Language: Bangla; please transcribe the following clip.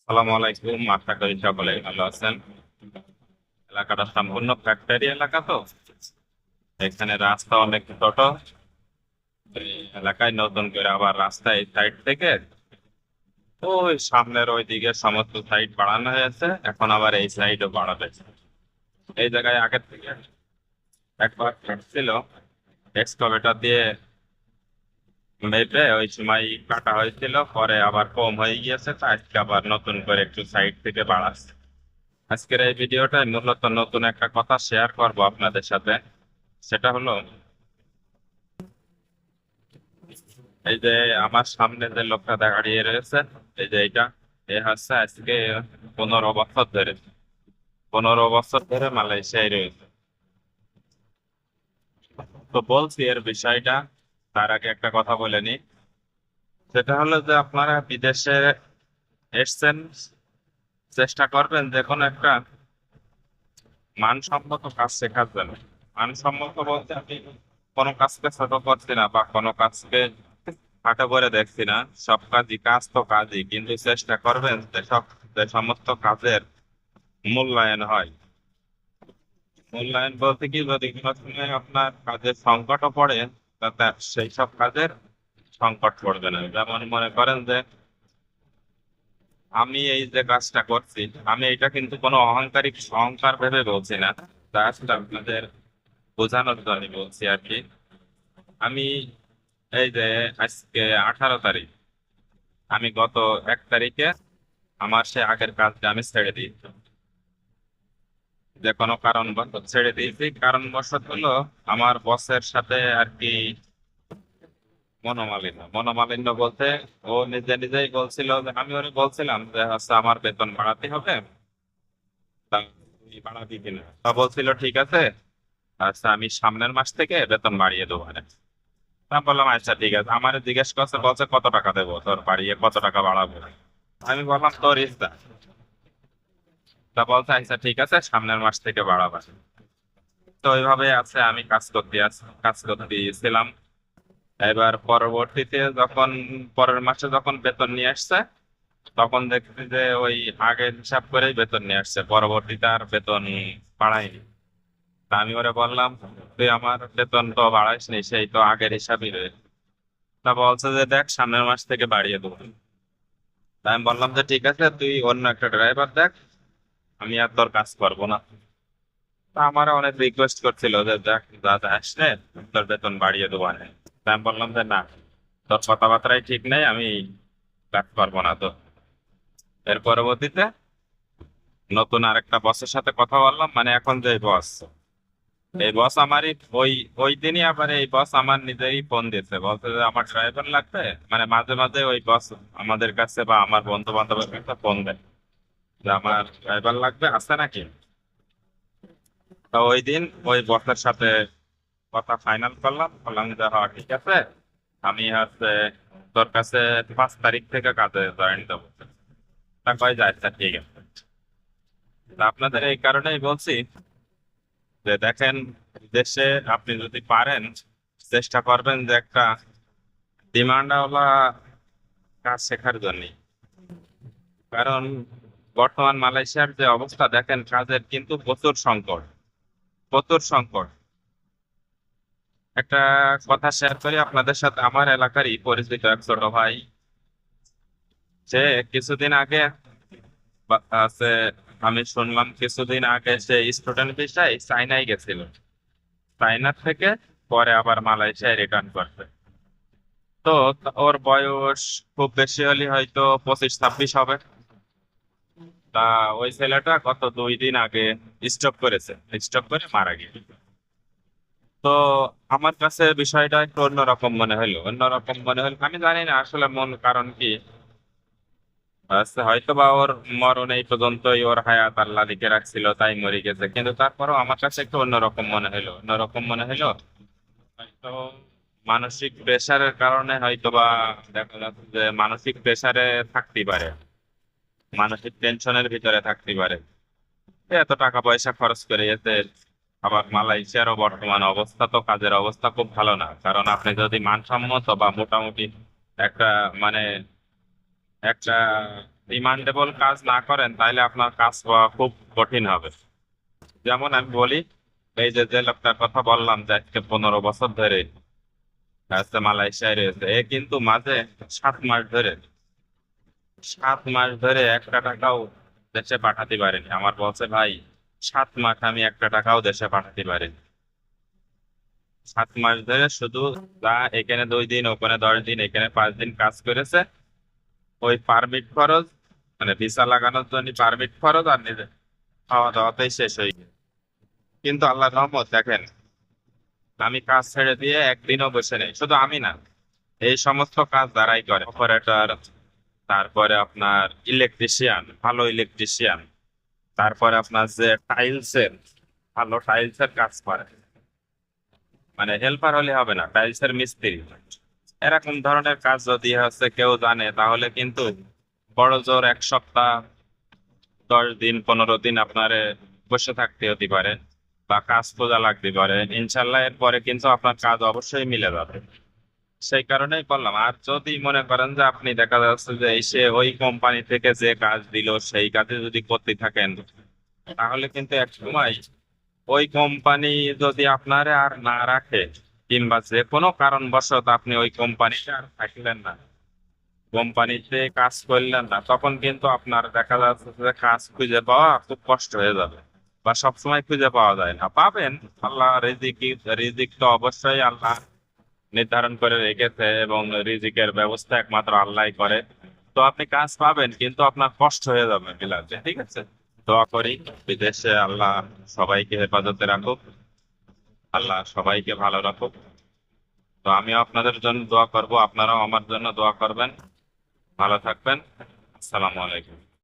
সালাম আলাইকুম, আশা করি সকলে ভালো আছেন। এলাকাটা সম্পূর্ণ ফ্যাক্টরি এলাকা, তো এখানে রাস্তা অনেক ছোট। এই এলাকায় নতুন করে আবার রাস্তা এই সাইড থেকে ওই সামনের ওই দিকে সমস্ত সাইড বাড়ানো হয়েছে, এখন আবার এই সাইডও বাড়াবে। এই জায়গায় আগের থেকে একবার ছিল, এক্সকাভেটর দিয়ে মেপে ওই সময় কাটা হয়েছিল, পরে আবার কম হয়ে গিয়েছে, তাই আজকে আবার নতুন করে একটু সাইড থেকে বাড়াচ্ছে। আজকের এই ভিডিওটায় মূলত নতুন একটা কথা শেয়ার করব আপনাদের সাথে। সেটা হলো, এই যে আমার সামনে যে লোকটা দাঁড়িয়ে রয়েছে, এই যে এইটা, এ হচ্ছে আজকে 15 বছর ধরে 15 বছর ধরে মালয়েশিয়ায় রয়েছে। তো বলছি এর বিষয়টা, তার আগে একটা কথা বলে নি। সেটা হলো যে আপনারা বিদেশে এসছেন, চেষ্টা করবেন যে কোনো একটা মানসম্মত কাজ শেখার জন্য। মানসম্মত বলতে আমি কোনো কাজকে ছোট করছি না বা কোনো কাজকে খাটো করে দেখছি না। সব কাজই কাজ, তো কাজই, কিন্তু চেষ্টা করবেন যে সমস্ত কাজের মূল্যায়ন হয়। মূল্যায়ন বলতে কি, যদি কোনো সময় আপনার কাজের সংকটও পড়ে, তাতে সেই সব কাজের সংকট পড়বে না। যেমন মনে করেন যে আমি এই যে কাজটা করছি, আমি এটা কিন্তু কোনো অহংকার ভেবে বলছি না, জাস্ট আপনাদের বোঝানোর জন্য বলছি আর কি। আমি এই যে আজকে 18 তারিখ, আমি গত 1 তারিখে আমার সে আগের কাজটা আমি ছেড়ে দিই। যে কোনো কারণবশত ছেড়ে দিয়েছি, কারণবশত হলো আমার বসের সাথে আর কি মনোমালিন্য বলতে, ও নিজে নিজেই বলছিল যে, আমি ওরে বলছিলাম যে হচ্ছে আমার বেতন বাড়াতে হবে, তা তুই বাড়াবি কিনা। তা বলছিল ঠিক আছে, আচ্ছা আমি সামনের মাস থেকে বেতন বাড়িয়ে দেবো। তা বললাম আচ্ছা ঠিক আছে। আমার জিজ্ঞেস করছে, বলছে কত টাকা দেবো তোর বাড়িয়ে, কত টাকা বাড়াবো। আমি বললাম তোর ইচ্ছা। তা বলছে আচ্ছা ঠিক আছে, সামনের মাস থেকে বাড়াবো। তো ওইভাবে আছে, আমি কাজ করতেছিলাম। এবার পরবর্তীতে যখন পরের মাসে যখন বেতন নিয়ে আসছে, তখন দেখছি যে ওই আগের হিসাব করেই বেতন নিয়ে আসছে, পরবর্তীতে আর বেতন বাড়ায়নি। তা আমি ওরে বললাম, তুই আমার বেতন তো বাড়াইসনি, সেই তো আগের হিসাবই রয়েছে। তা বলছে যে দেখ, সামনের মাস থেকে বাড়িয়ে দেবো। তা আমি বললাম যে ঠিক আছে, তুই অন্য একটা ড্রাইভার দেখ, আমি আর তোর কাজ করবো না। তা আমার অনেক রিকোয়েস্ট করছিল যে দেখ, দাদা আসলে তোর বেতন বাড়িয়ে দেবো না। তা আমি বললাম যে না, তোর কথাবার্তাই ঠিক নেই, আমি কাজ করবো না। তো এর পরবর্তীতে নতুন আরেকটা বসের সাথে কথা বললাম, মানে এখন যে বস, এই বস আমারই ওই ওই দিনই আবার এই বস আমার নিজেই ফোন দিয়েছে, বলছে যে আমার ড্রাইভার লাগবে। মানে মাঝে মাঝে ওই বস আমাদের কাছে বা আমার বন্ধু বান্ধবের কাছে ফোন দেয় যে আমার ড্রাইভার লাগবে, আছে নাকি। তো ওই দিন ওই বসের সাথে কথা ফাইনাল করলাম, বললাম যে হ্যাঁ ঠিক আছে, আমি হচ্ছে তোর কাছে 5 তারিখ থেকে কাজে জয়েন দেবো। তা কয় যায়, আচ্ছা ঠিক আছে। তা আপনাদের এই কারণেই বলছি যে দেখেন, দেশে আপনি যদি পারেন, চেষ্টা করবেন যে একটা ডিমান্ডওয়ালা কাজ শেখার জন্য। কারণ বর্তমান মালয়েশিয়ার যে অবস্থা দেখেন, কাজের কিন্তু প্রচুর সংকট, প্রচুর সংকট। একটা কথা শেয়ার করি আপনাদের সাথে, আমার এলাকারই পরিচিত এক ছোট ভাই, সে কিছুদিন আগে আছে, আমি শুনলাম কিছুদিন আগে সে স্টুডেন্ট ভিসায় চাইনায় গেছিল, চাইনা থেকে পরে আবার মালয়েশিয়ায় রিটার্ন করছে। তো ওর বয়স খুব বেশি হলে হয়তো 25-26 হবে। তা ওই ছেলেটা গত 2 দিন আগে স্ট্রোক করেছে, স্ট্রোক করে মারা গিয়েছে। তো আমার কাছে বিষয়টা একটু অন্যরকম মনে হলো, আমি জানি না আসলে মন কারণ কি। আচ্ছা, হয়তো বা ওর মরণ এই পর্যন্তই, ওর হায়াত আল্লাহ লিখে রাখছিল তাই মরে গেছে, কিন্তু তারপরেও আমার কাছে একটু অন্যরকম মনে হলো। হয়তো মানসিক প্রেসারের কারণে হয়তো বা দেখা যাচ্ছে যে মানসিক প্রেসারে থাকতে পারে, মানসিক টেনশনের ভিতরে থাকতে পারে। এত টাকা পয়সা খরচ করে এতে, আবার মালয়েশিয়ারও বর্তমান অবস্থা, তো কাজের অবস্থা খুব ভালো না। কারণ আপনি যদি মানসম্মত বা মোটামুটি একটা, মানে একটা ডিমান্ডেবল কাজ না করেন তাহলে আপনার কাজ পাওয়া খুব কঠিন হবে। যেমন আমি বলি, এই যে লোকটার কথা বললাম যে আজকে 15 বছর ধরে মালয়েশিয়ায় রয়েছে, এ কিন্তু মাঝে 7 মাস ধরে 7 মাস ধরে একটা টাকাও দেশে পাঠাতে পারেনি। আমার বলছে ভাই 7 মাস আমি একটা টাকাও দেশে পাঠাতে পারিনি। 7 মাস ধরে শুধু যা এখানে 2 দিন, ওখানে 10 দিন, এখানে 5 দিন কাজ করেছে, ওই পারমিট খরচ মানে ভিসা লাগানোর জন্য পারমিট খরচ আর নিজে খাওয়া দাওয়াতেই শেষ হয়ে গেছে। কিন্তু আল্লাহ রহমত দেখেন, আমি কাজ ছেড়ে দিয়ে একদিনও বসে নেই। শুধু আমি না, এই সমস্ত কাজ যারাই করে, অপারেটর, তারপরে আপনার ইলেকট্রিশিয়ান, ভালো ইলেকট্রিশিয়ান, তারপরে আপনার যে টাইলসের, ভালো টাইলসের কাজ করে, মানে হেল্পার হলে হবে না, টাইলসের মিস্ত্রি, এরকম ধরনের কাজ যদি কেউ জানে, তাহলে কিন্তু বড় জোর 1 সপ্তাহ, 10 দিন, 15 দিন আপনার বসে থাকতে হতে পারে বা কাজ খোঁজা লাগতে পারে। ইনশাল্লাহ এরপরে কিন্তু আপনার কাজ অবশ্যই মিলে যাবে। সেই কারণেই বললাম। আর যদি মনে করেন যে আপনি দেখা যাচ্ছে যে এসে ওই কোম্পানি থেকে যে কাজ দিল সেই কাজে যদি করতে থাকেন, তাহলে কিন্তু এক সময় ওই কোম্পানি যদি আপনারে আর না রাখে, কিংবা যে কোনো কারণবশত আপনি ওই কোম্পানিতে আর থাকলেন না, কোম্পানিতে কাজ করলেন না, তখন কিন্তু আপনার দেখা যাচ্ছে যে কাজ খুঁজে পাওয়া খুব কষ্ট হয়ে যাবে, বা সবসময় খুঁজে পাওয়া যায় না। পাবেন, আল্লাহ রিজিক, রিজিক তো অবশ্যই আল্লাহ নির্ধারণ করে রেখেছে, এবং রিজিকের ব্যবস্থা একমাত্র আল্লাহই করে। তো আপনি কাজ পাবেন, কিন্তু আপনার কষ্ট হয়ে যাবে বিলাতে। ঠিক আছে, দোয়া করি বিদেশে আল্লাহ সবাইকে হেফাজতে রাখুক, আল্লাহ সবাইকে ভালো রাখুক। তো আমিও আপনাদের জন্য দোয়া করব, আপনারাও আমার জন্য দোয়া করবেন। ভালো থাকবেন। আসসালামু আলাইকুম।